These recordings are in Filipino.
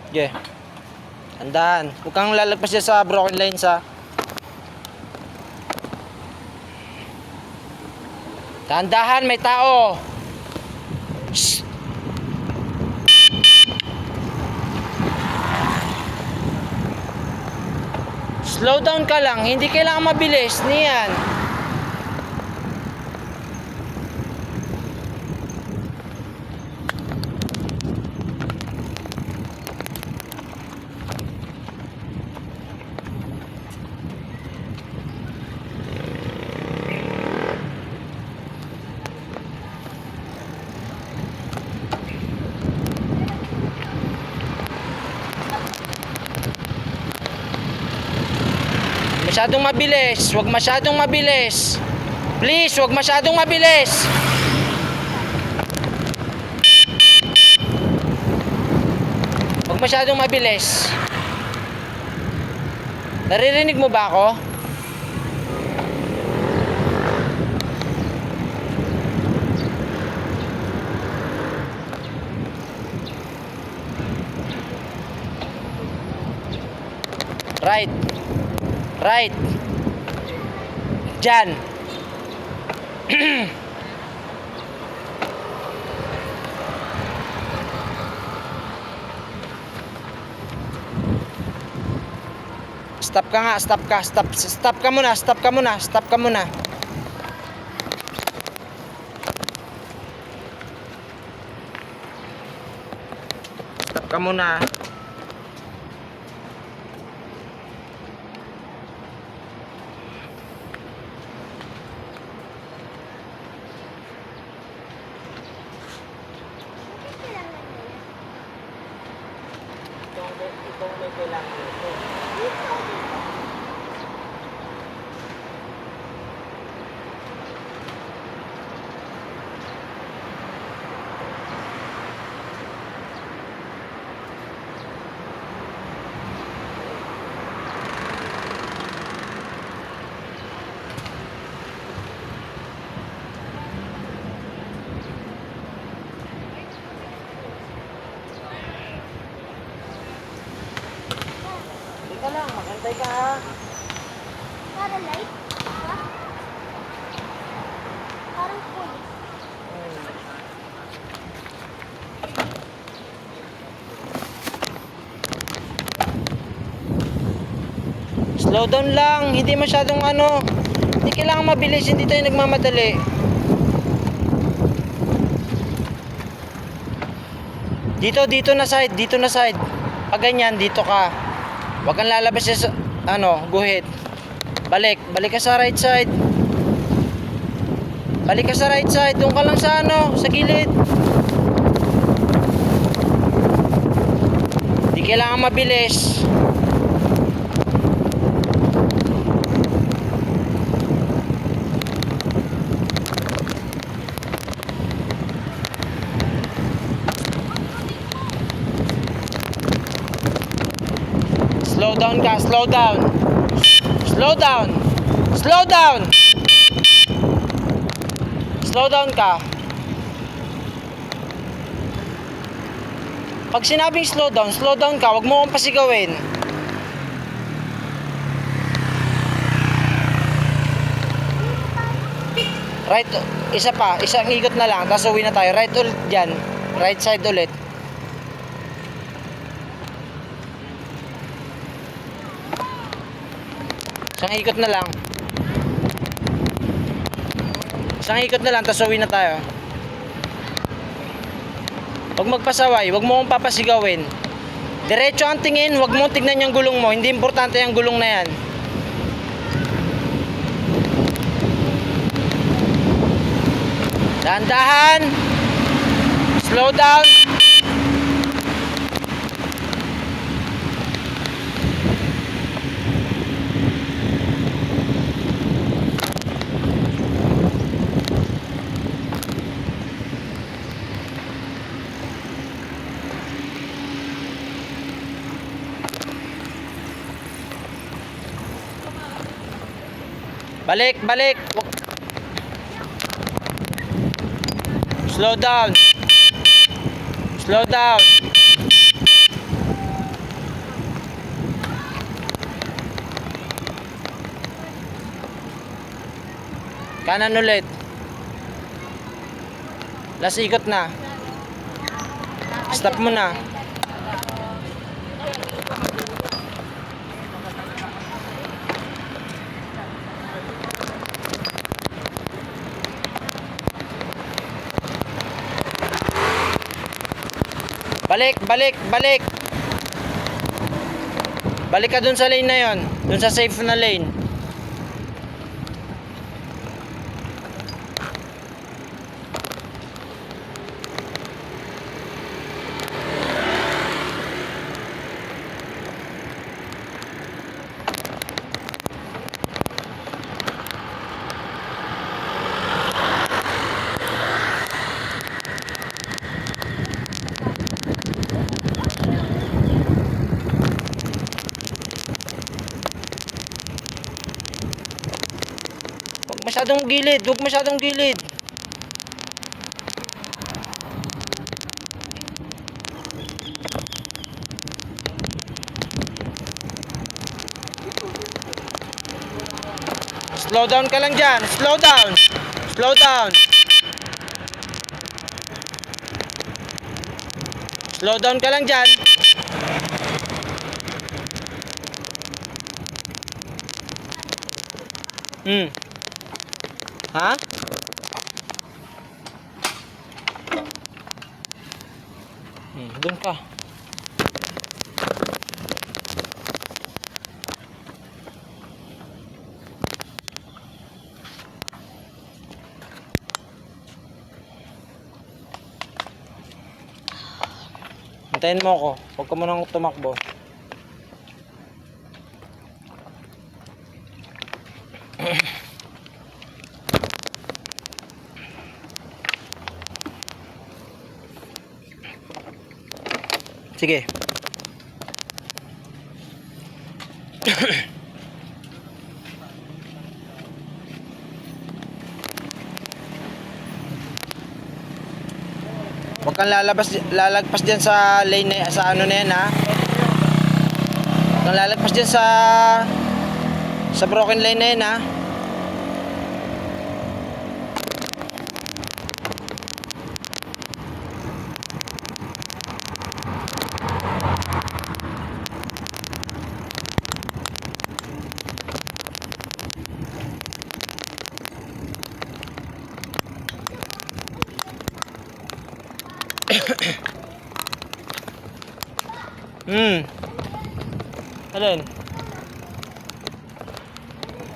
Okay. Andahan. Huwag kang lalagpas dyan sa broken lines ha. Dahan-dahan, may tao. Shh. Slow down ka lang, hindi kailangan mabilis. Niyan. Masyadong mabilis, wag masyadong mabilis. Please, wag masyadong mabilis. Wag masyadong mabilis. Naririnig mo ba ako? Right. Right. Diyan. Stop ka nga, stop ka, stop ka muna, stop ka muna, stop ka muna. Stop ka muna. Itong may kailangan ito. Teka lang, magantay ka ha. Para light? Ha? Parang police. Slow down lang, hindi masyadong ano. Hindi kailangan mabilis, hindi tayo nagmamadali. Dito na side, dito na side. Pag ganyan, dito ka. Huwag kang lalabas sa guhit. Balik ka sa right side. Balik ka sa right side, doon ka lang sa sa gilid. Hindi kailangan mabilis. Slow down ka, slow down. Slow down. Slow down. Slow down ka. Pag sinabing slow down ka. Huwag mo akong pasigawin. Right, isang ikot na lang, tapos uwi na tayo. Right ulit dyan. Right side ulit. Isang ikot na lang. Isang ikot na lang, tapos uwi na tayo. Huwag magpasaway, huwag mo akong papasigawin. Diretso ang tingin, huwag mo tignan yung gulong mo. Hindi importante yung gulong na yan. Dahan-dahan. Slow down. Balik. Slow down. Kanan ulit. Last ikot na. Stop mo na. Balik, balik, balik. Balik ka dun sa lane na yon, dun sa safe na lane. Huwag masyadong gilid, huwag masyadong gilid. Slow down ka lang dyan, slow down. Slow down. Slow down ka lang dyan. Ha? Doon ka. Hintayin mo ako. Huwag ka munang tumakbo. Sige. Huwag kang lalagpas diyan sa lane na, sa ano na yan, ha. Huwag kang lalagpas diyan sa broken lane na yan, ha. Alin?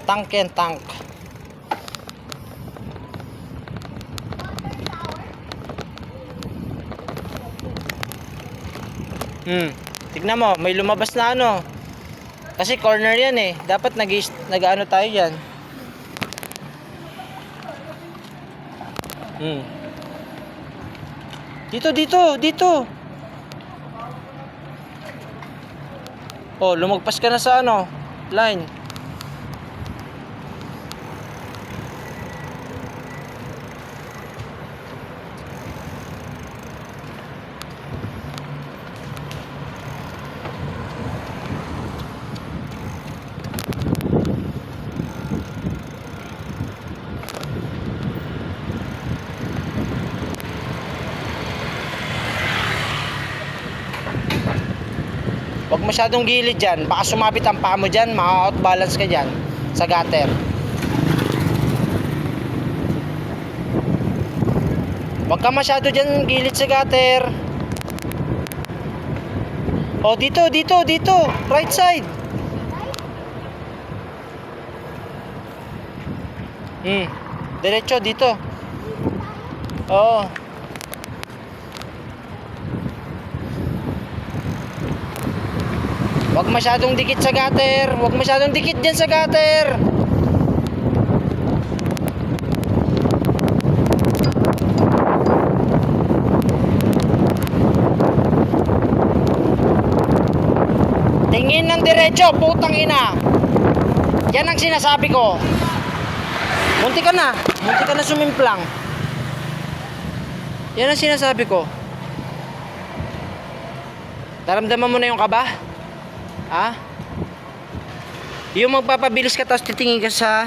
Tank yan, tank. Tignan mo, may lumabas na ano. Kasi corner yan eh. Dapat nag-ano tayo dyan. Dito. Oh, lumagpas ka na sa ano, line. Huwag masyadong gilid dyan. Baka sumabit ang paa mo dyan. Maka-outbalance ka dyan sa gutter. Huwag ka masyado dyan gilid sa gutter. O, dito. Right side. Diretso, dito. Oo. Huwag masyadong dikit sa gutter. Huwag masyadong dikit dyan sa gutter. Tingin ng diretso, putang ina. Yan ang sinasabi ko. Munti ka na sumimplang. Yan ang sinasabi ko. Naramdaman mo na yung kaba? Ha? Yung magpapabilis ka tapos titingin ka sa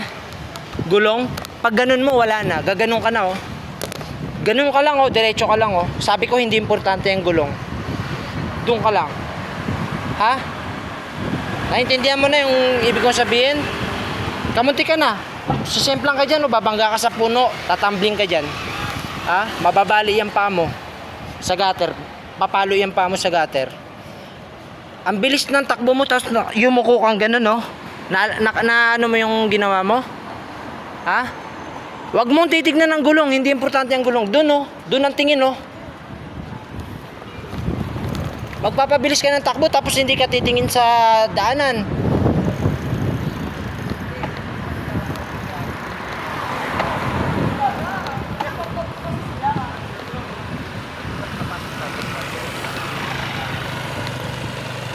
gulong, Pag ganun mo, wala na. Gaganon ka na, oh. Ganun ka lang, oh. Diretso ka lang, oh. Sabi ko, hindi importante yung gulong. Doon ka lang. Ha? Naintindihan mo na yung ibig kong sabihin? Kamunti ka na. Sisimplang ka dyan, oh. Babangga ka sa puno. Tatambling ka dyan. Ha? Mababali yung paa mo sa gutter. Papalo yung paa mo sa gutter. Ang bilis ng takbo mo, tapos yumuko kang ganun, no? Ano mo yung ginawa mo? Ha? Huwag mong titignan ng gulong, hindi importante ang gulong. Doon, no? Doon ang tingin, no? Magpapabilis ka ng takbo, tapos hindi ka titingin sa daanan.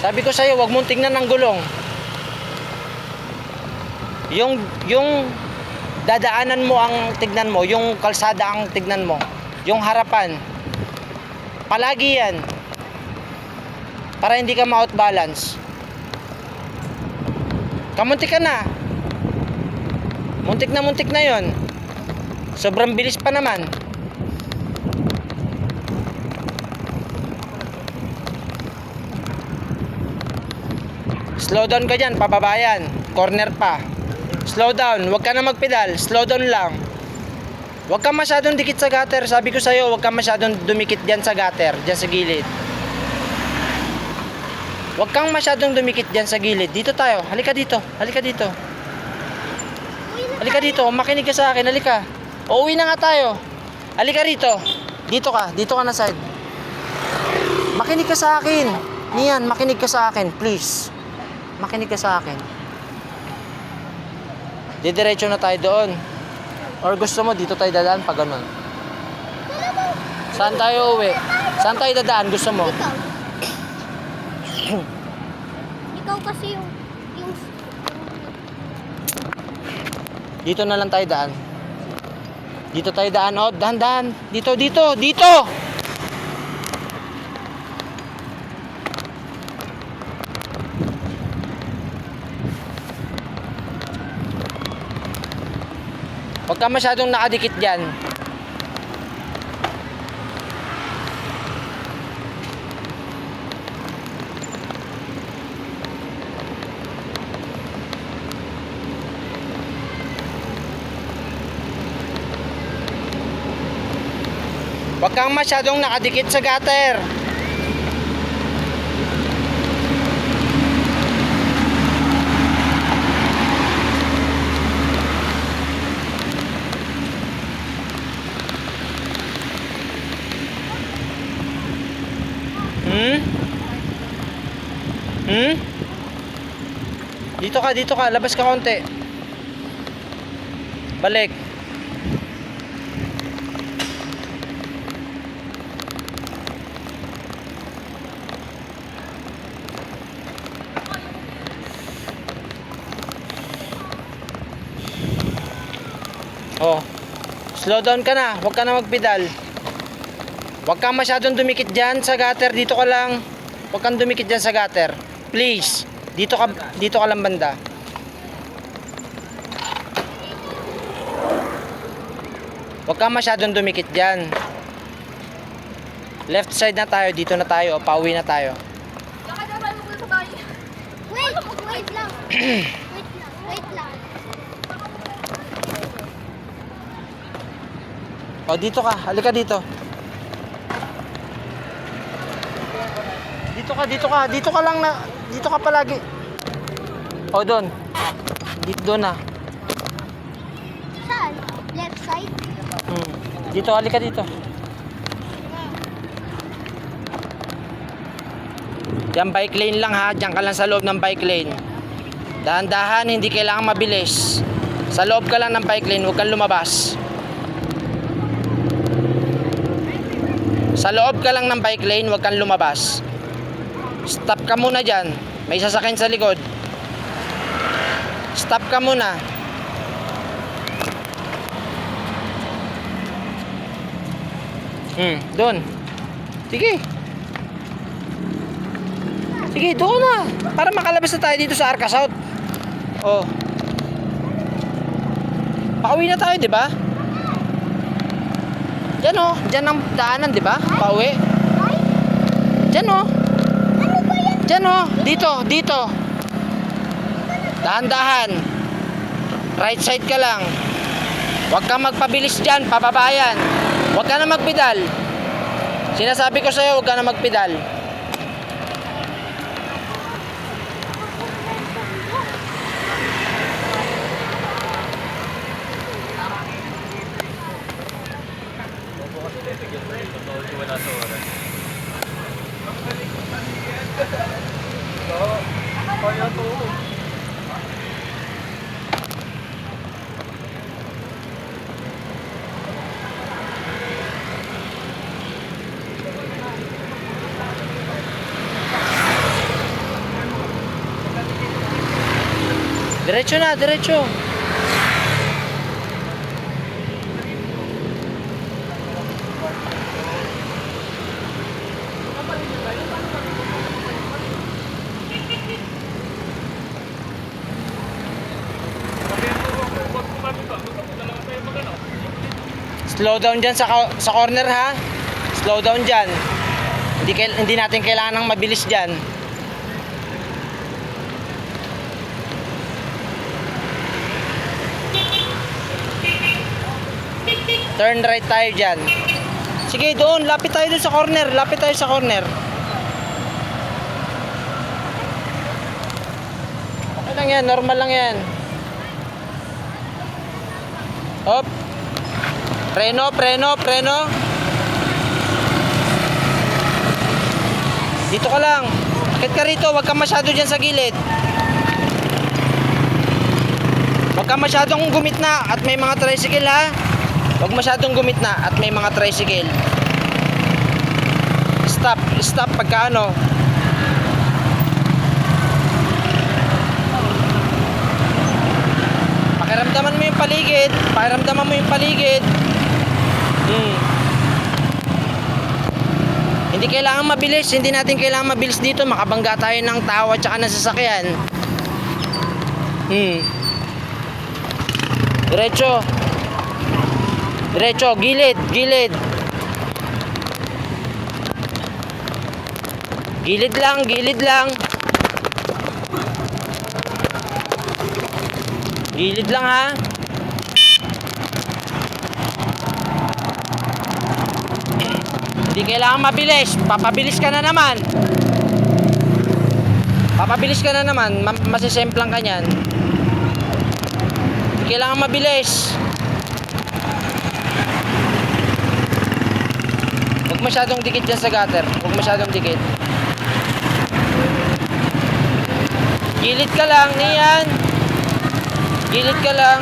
Sabi ko sa'yo, huwag mong tingnan ng gulong. Yung dadaanan mo ang tignan mo, yung kalsada ang tignan mo, yung harapan. Palagi yan. Para hindi ka ma-outbalance. Kamuntik ka na. Muntik na yon. Sobrang bilis pa naman. Slow down ka dyan, pababayan. Corner pa. Slow down, huwag ka na magpedal. Slow down lang. Huwag ka masyadong dikit sa gutter. Sabi ko sa'yo, huwag ka masyadong dumikit dyan sa gutter. Dyan sa gilid. Huwag kang masyadong dumikit dyan sa gilid. Dito tayo, halika dito. Halika dito. Halika dito, makinig ka sa akin. Halika. Uuwi na nga tayo. Halika rito. Dito ka na side. Makinig ka sa akin. Niyan, makinig ka sa akin, please. Makinig ka sa akin. Didiretso na tayo doon. Or gusto mo dito tayo dadaan pag ganun? Saan tayo uwi? Saan tayo dadaan? Gusto mo? Ikaw kasi yung Dito na lang tayo daan. Dito tayo daan. Oh, dahan-dahan. Dito. Huwag ka masyadong nakadikit dyan. Huwag kang masyadong nakadikit sa gutter. Dito ka, labas ka konti. Balik. Oh. Slow down ka na, huwag ka na magpedal. Huwag kang masyadong dumikit dyan sa gutter, dito ka lang. Huwag kang dumikit dyan sa gutter. Please, dito ka lang banda. Huwag kang masyadong dumikit dyan. Left side na tayo, dito na tayo, pauwi na tayo. Wait lang. Wait lang. O, dito ka, halika dito. Dito ka lang na, dito ka palagi. O, doon. Doon na. Saan? Left side? Dito, halika dito. Yan, bike lane lang ha. Diyan ka lang sa loob ng bike lane. Dahan-dahan, hindi kailangan mabilis. Sa loob ka lang ng bike lane, huwag kang lumabas. Sa loob ka lang ng bike lane, huwag kang lumabas. Stop ka muna dyan. May sasakyan sa likod. Stop ka muna. Doon. Sige. Sige, doon na. Para makalabas na tayo dito sa Arca South. Oh. Pauwi na tayo, di ba? Diyan oh, diyan ang daanan, di ba? Pauwi. Ay, Diyan oh. ano ba yan? Diyan oh, dito. Dahan-dahan. Right side ka lang. Huwag kang magpabilis dyan, pababayan. Huwag ka na magpedal. Sinasabi ko sa'yo, huwag ka na magpedal. Diretso na, diretso. Slow down dyan sa corner ha. Slow down dyan. Hindi natin kailangan ng mabilis dyan. Turn right tayo dyan. Sige, doon. Lapit tayo doon sa corner. Lapit tayo sa corner. Okay lang yan. Normal lang yan. Hop. Preno. Dito ka lang. Akit ka rito. Huwag ka masyado dyan sa gilid. Huwag ka masyadong gumitna at may mga tricycle ha. Huwag masyadong gumitna at may mga tricycle. Stop pagka ano. Pakiramdaman mo yung paligid. Hindi kailangan mabilis. Hindi natin kailangan mabilis dito. Makabangga tayo ng tao at saka ng sasakyan. Diretso, gilid. Gilid lang. Gilid lang ha. Hindi kailangan mabilis. Papabilis ka na naman. Masisemplang ka niyan. Hindi kailangan mabilis. Huwag masyadong dikit dyan sa gutter. Gilid ka lang, niyan. Gilid ka lang.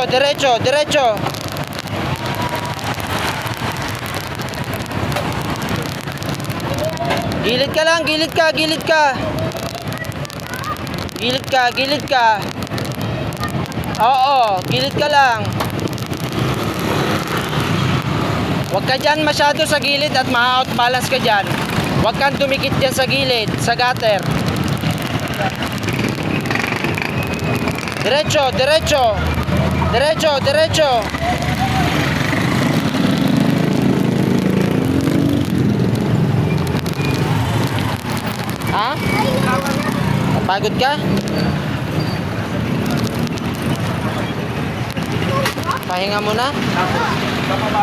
Diretso. Gilid ka lang, gilid ka. Oo, gilid ka lang. Huwag ka dyan masyado sa gilid at ma-outbalance ka dyan. Huwag kang dumikit dyan sa gilid, sa gutter. Diretso. Ha? Napagod ka? Pahinga muna?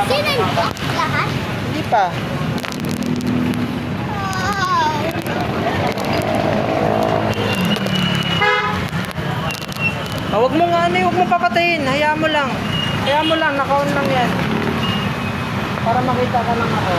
Sino yung lahat? Hindi pa. Huwag mo papatayin. Hayaan mo lang. Naka-on lang yan. Para makita ka lang ako.